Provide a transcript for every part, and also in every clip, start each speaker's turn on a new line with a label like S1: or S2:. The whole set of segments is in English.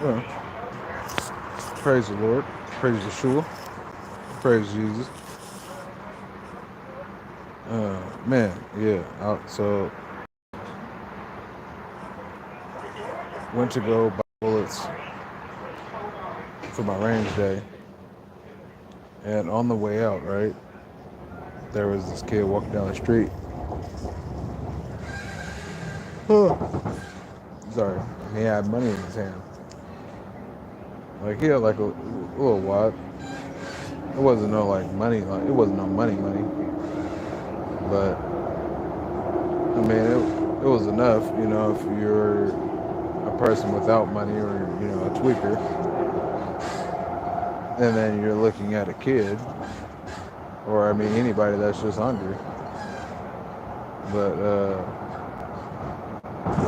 S1: Well, praise the Lord, praise Yeshua, praise Jesus. Man, yeah. So went to go buy bullets for my range day, and on the way out, right, there was this kid walking down the street. Sorry, and he had money in his hand. Like he had like a little wad. It wasn't no like money. Like it wasn't no money, but I mean it was enough. You know, if you're a person without money or a tweaker, and then you're looking at a kid, or I mean anybody that's just hungry. But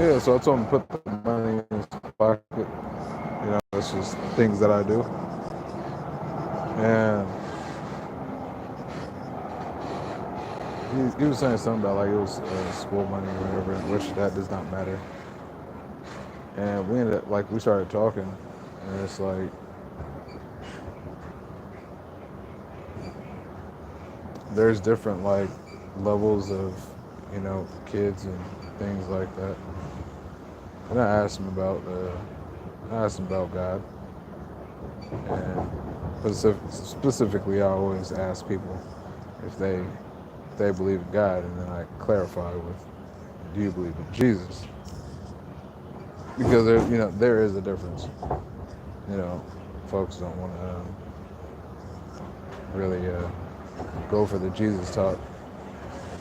S1: yeah, so I told him to put the money in his pocket. That's just things that I do. And he was saying something about like it was school money or whatever, which that does not matter. And we ended up like we started talking, and it's like there's different like levels of kids and things like that. And I asked him about God, and specifically I always ask people if they believe in God, and then I clarify with, do you believe in Jesus? Because there is a difference. You know, folks don't want to really go for the Jesus talk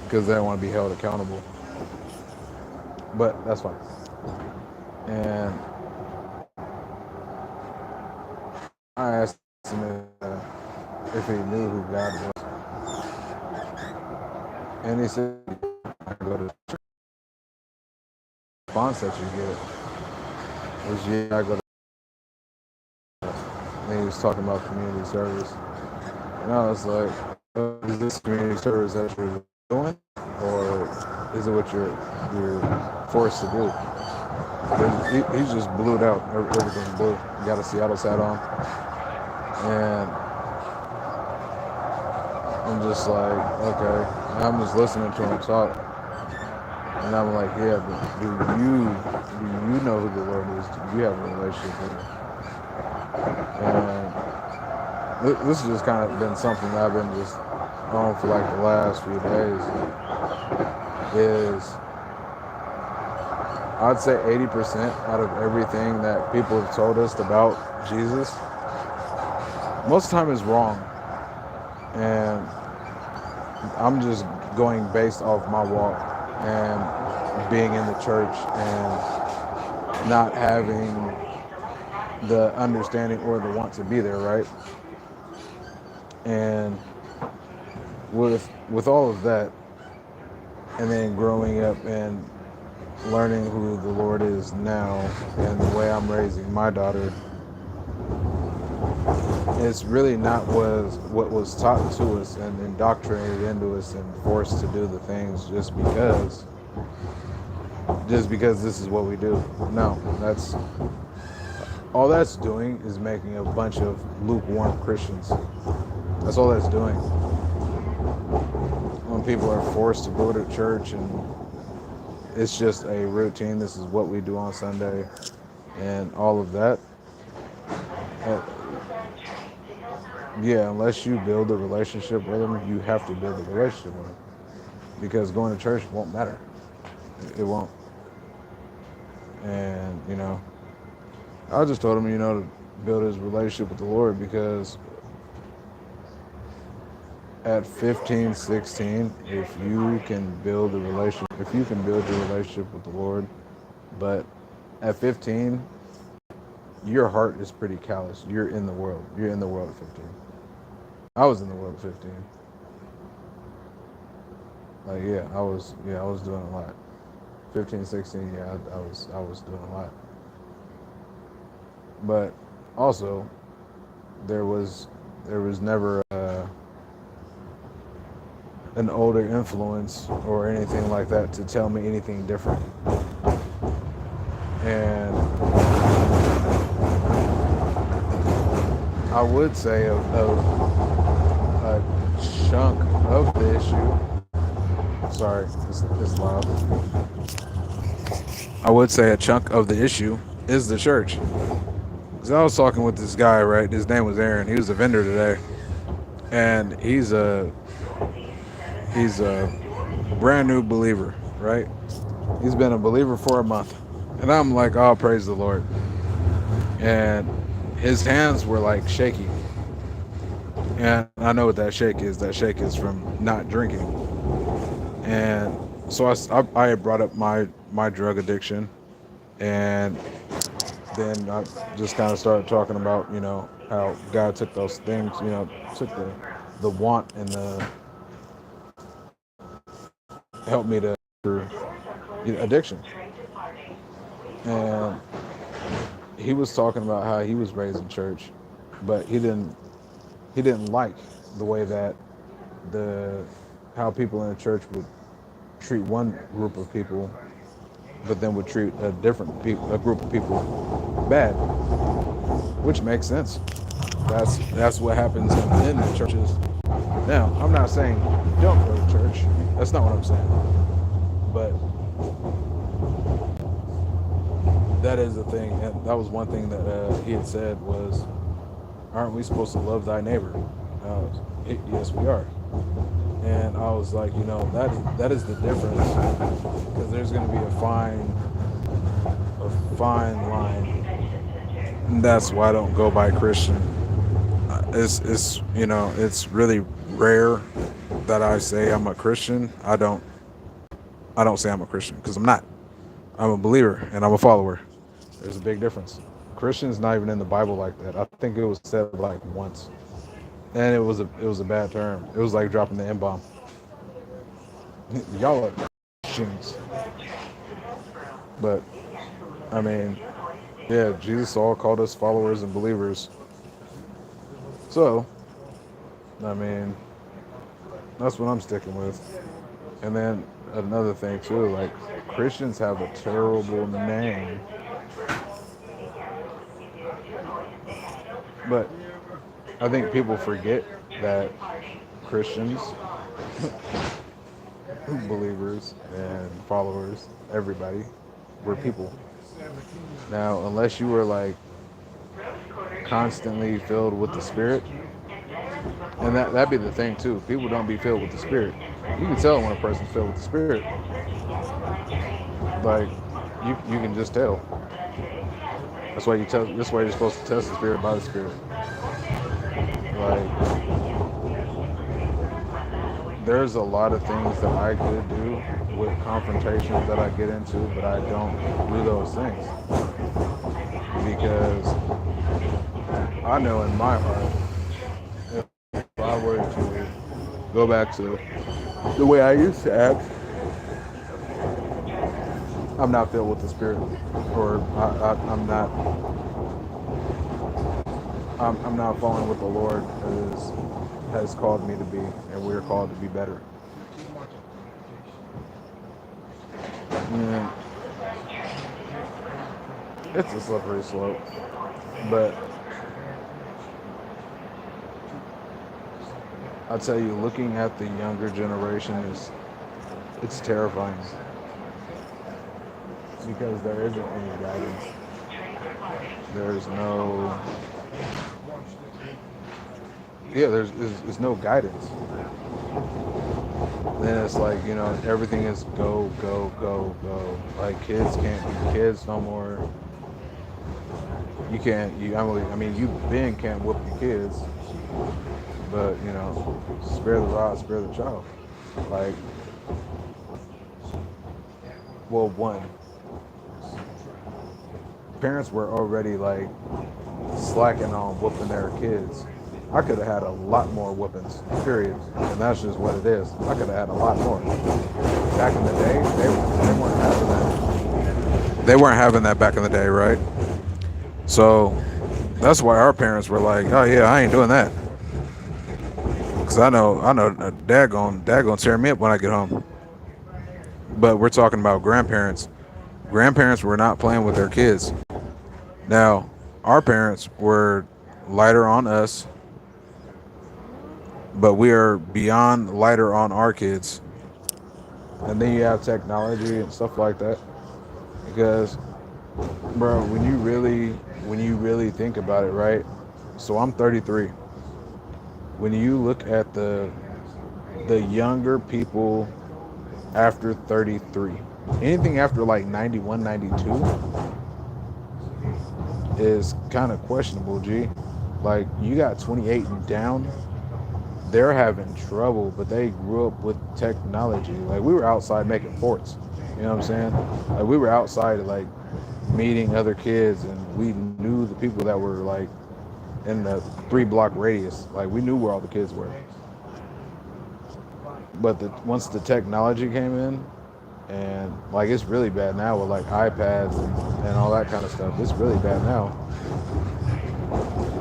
S1: because they don't want to be held accountable. But that's fine. And I asked him if he knew who God was, and he said, "I go to the response that you get is yeah, I go to." And he was talking about community service, and I was like, "Is this community service that you're doing, or is it what you're forced to do?" He just blew it out. Everything blew. He got a Seattle hat on, and I'm just like, okay. And I'm just listening to him talk, and I'm like, yeah, but do you know who the Lord is? Do you have a relationship with Him? And this has just kind of been something that I've been just on for like the last few days. Is I'd say 80% out of everything that people have told us about Jesus, most of the time is wrong. And I'm just going based off my walk and being in the church and not having the understanding or the want to be there, right? And with all of that, and then growing up and learning who the Lord is now and the way I'm raising my daughter, it's really not what was taught to us and indoctrinated into us and forced to do the things just because this is what we do. No, that's all that's doing is making a bunch of lukewarm Christians. That's all that's doing. When people are forced to go to church and it's just a routine, this is what we do on Sunday and all of that. Uh, yeah, unless you build a relationship with them, you have to build a relationship with them. Because going to church won't matter. It won't. And, I just told him, to build his relationship with the Lord because at 15, 16, if you can build your relationship with the Lord, but at 15, your heart is pretty callous. You're in the world. You're in the world at 15. I was in the world at 15. Like, I was doing a lot. 15, 16, yeah, I was doing a lot. But also, there was never an older influence or anything like that to tell me anything different. And I would say a chunk of the issue. Sorry, it's loud. I would say a chunk of the issue is the church. Because I was talking with this guy, right? His name was Aaron. He was a vendor today, and he's a brand new believer, right? He's been a believer for a month, and I'm like, oh, praise the Lord. And his hands were like shaky, and I know what that shake is. That shake is from not drinking. And so I had brought up my drug addiction, and then I just kind of started talking about, how God took those things, took the want and the helped me to through addiction. And he was talking about how he was raised in church, but he didn't like the way that the how people in the church would treat one group of people, but then would treat a group of people bad, which makes sense. That's what happens in the churches. Now, I'm not saying don't go to church. That's not what I'm saying. But that is the thing, and that was one thing that he had said was, "Aren't we supposed to love thy neighbor?" Yes, we are. And I was like, that is the difference, because there's going to be a fine line. And that's why I don't go by Christian. It's really rare that I say I'm a Christian. I don't say I'm a Christian because I'm not. I'm a believer and I'm a follower. There's a big difference. Christian's not even in the Bible like that. I think it was said like once, and it was a bad term. It was like dropping the N bomb. Y'all are Christians, but I mean, yeah, Jesus all called us followers and believers. So, I mean, that's what I'm sticking with. And then another thing too, like Christians have a terrible name, but I think people forget that Christians, believers, and followers, everybody, we're people. Now, unless you were like constantly filled with the Spirit, and that'd be the thing too. People don't be filled with the Spirit. You can tell when a person's filled with the Spirit. Like you can just tell. That's why you tell. That's why you're supposed to test the Spirit by the Spirit. Like there's a lot of things that I could do with confrontations that I get into, but I don't do those things because I know in my heart, if I were to go back to the way I used to act, I'm not filled with the Spirit, or I'm not. I'm not following what the Lord has called me to be, and we're called to be better. Mm, it's a slippery slope, but I tell you, looking at the younger generation it's terrifying because there isn't any guidance. There's no there's no guidance. Then it's like, everything is go, go, go, go. Like kids can't be kids no more. You can't. You Ben can't whoop your kids, but spare the rod, spare the child. Like, well, one, parents were already like slacking on whooping their kids. I could have had a lot more whoopings, period. And that's just what it is. I could have had a lot more. Back in the day, they weren't having that. They weren't having that back in the day, right? So that's why our parents were like, "Oh yeah, I ain't doing that," because I know, dad gonna tear me up when I get home. But we're talking about grandparents. Grandparents were not playing with their kids. Now, our parents were lighter on us, but we are beyond lighter on our kids. And then you have technology and stuff like that. Because, bro, when you really think about it, right? So I'm 33. When you look at the younger people after 33, anything after like 91, 92 is kind of questionable, G. Like, you got 28 and down, they're having trouble, but they grew up with technology. Like, we were outside making forts. You know what I'm saying? Like, we were outside, like, meeting other kids, and we knew the people that were, like, in the 3 block radius. Like, we knew where all the kids were. But once the technology came in, and, like, it's really bad now with, like, iPads and all that kind of stuff. It's really bad now.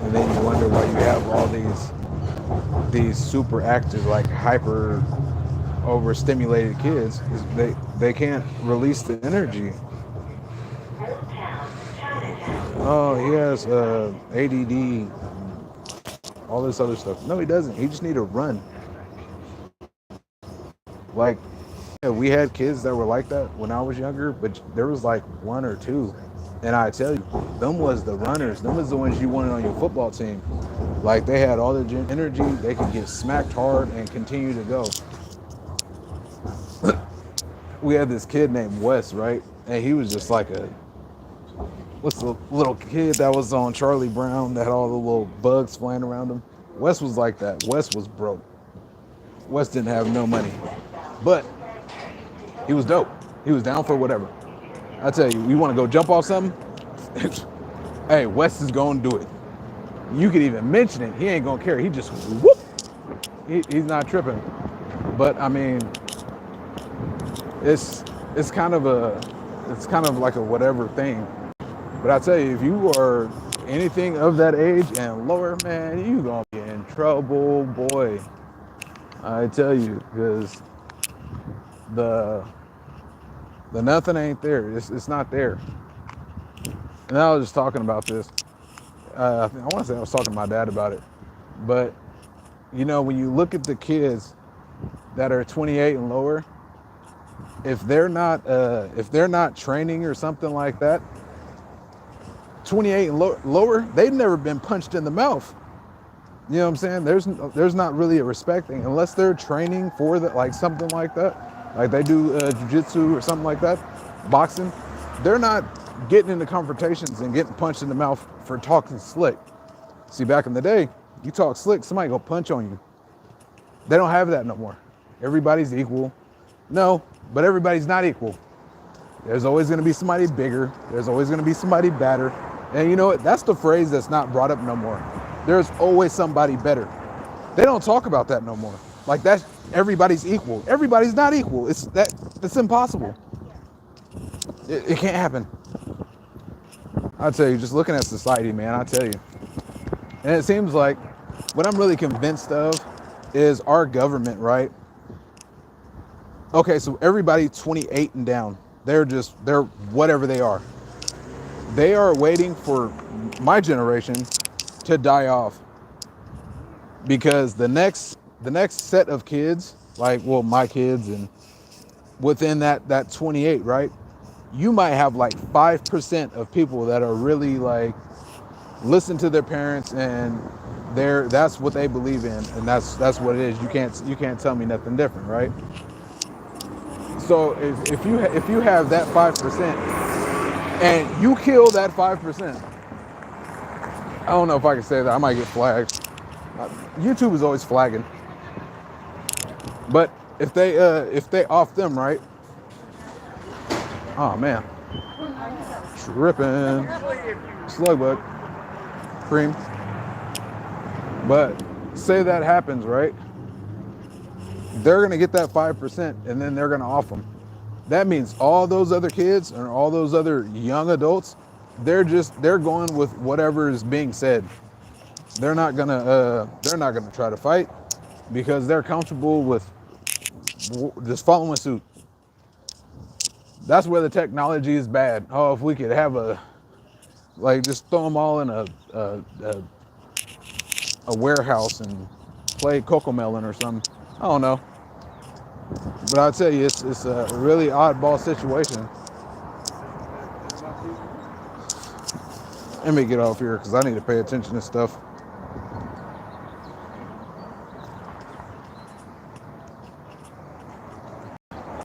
S1: And then you wonder why you have all these super active, like, hyper overstimulated kids. They can't release the energy. Oh, he has ADD, all this other stuff. No, he doesn't. He just need to run. Like, yeah, we had kids that were like that when I was younger, but there was like 1 or 2. And I tell you, them was the runners. Them was the ones you wanted on your football team. Like, they had all the energy. They could get smacked hard and continue to go. We had this kid named Wes, right? And he was just like what's the little kid that was on Charlie Brown that had all the little bugs flying around him? Wes was like that. Wes was broke. Wes didn't have no money. But he was dope. He was down for whatever. I tell you, you want to go jump off something? Hey, Wes is going to do it. You could even mention it. He ain't going to care. He just whoop. He's not tripping. But I mean, it's kind of like a whatever thing. But I tell you, if you are anything of that age and lower, man, you gonna be in trouble, boy. I tell you, because the nothing ain't there. It's not there. And I was just talking about this. I want to say I was talking to my dad about it. But you know, when you look at the kids that are 28 and lower, if they're not training or something like that, 28 and lower, they've never been punched in the mouth. You know what I'm saying? There's not really a respect thing unless they're training for that, like something like that, like they do jiu-jitsu or something like that, boxing. They're not getting into confrontations and getting punched in the mouth for talking slick. See, back in the day, you talk slick, somebody go punch on you. They don't have that no more. Everybody's equal. No, but everybody's not equal. There's always going to be somebody bigger. There's always going to be somebody badder. And you know what? That's the phrase that's not brought up no more. There's always somebody better. They don't talk about that no more. Like, that's everybody's equal. Everybody's not equal. It's impossible. It can't happen. I tell you, just looking at society, man, I tell you. And it seems like what I'm really convinced of is our government, right? Okay, so everybody 28 and down, they're whatever they are. They are waiting for my generation to die off, because the next set of kids, like, well, my kids, and within that 28, right? You might have like 5% of people that are really like listen to their parents, and that's what they believe in, and that's what it is. You can't tell me nothing different, right? So if you have that 5% and you kill that 5%, I don't know if I can say that. I might get flagged. YouTube is always flagging. But if they off them, right? Oh man, tripping, slug bug, cream. But say that happens, right? They're gonna get that 5%, and then they're gonna off them. That means all those other kids and all those other young adults, they're going with whatever is being said. They're not gonna try to fight, because they're comfortable with just following suit. That's where the technology is bad. Oh, if we could have just throw them all in a a warehouse and played Cocomelon or something. I don't know. But I'll tell you, it's a really oddball situation. Let me get off here because I need to pay attention to stuff.